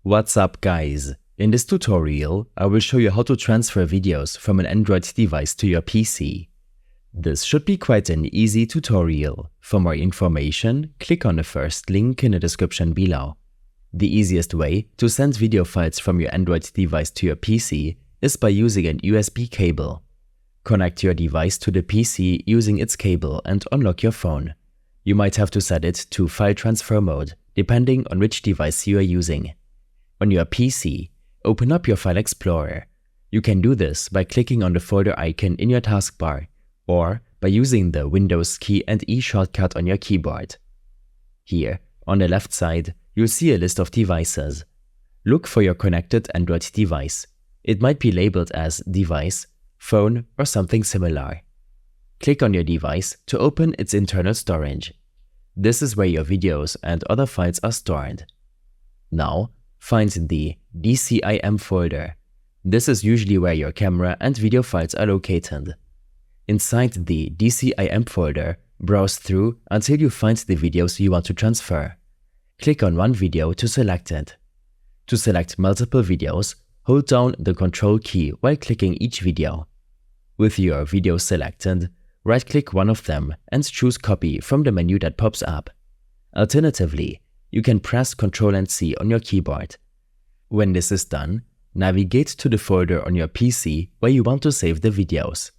What's up, guys? In this tutorial, I will show you how to transfer videos from an Android device to your PC. This should be quite an easy tutorial. For more information, click on the first link in the description below. The easiest way to send video files from your Android device to your PC is by using an USB cable. Connect your device to the PC using its cable and unlock your phone. You might have to set it to file transfer mode, depending on which device you are using. On your PC, open up your File Explorer. You can do this by clicking on the folder icon in your taskbar, or by using the Windows key and E shortcut on your keyboard. Here, on the left side, you'll see a list of devices. Look for your connected Android device. It might be labeled as Device, Phone, or something similar. Click on your device to open its internal storage. This is where your videos and other files are stored. Now, find the DCIM folder. This is usually where your camera and video files are located. Inside the DCIM folder, browse through until you find the videos you want to transfer. Click on one video to select it. To select multiple videos, hold down the Control key while clicking each video. With your video selected, right-click one of them and choose Copy from the menu that pops up. Alternatively, you can press Ctrl and C on your keyboard. When this is done, navigate to the folder on your PC where you want to save the videos.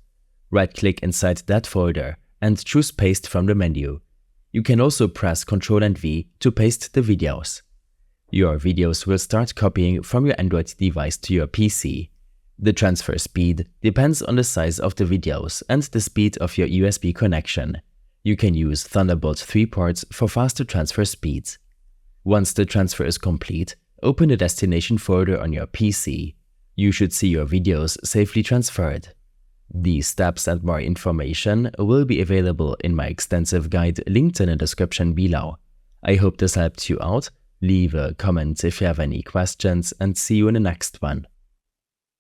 Right-click inside that folder and choose Paste from the menu. You can also press Ctrl and V to paste the videos. Your videos will start copying from your Android device to your PC. The transfer speed depends on the size of the videos and the speed of your USB connection. You can use Thunderbolt 3 ports for faster transfer speeds. Once the transfer is complete, open the destination folder on your PC. You should see your videos safely transferred. These steps and more information will be available in my extensive guide linked in the description below. I hope this helped you out. Leave a comment if you have any questions and see you in the next one.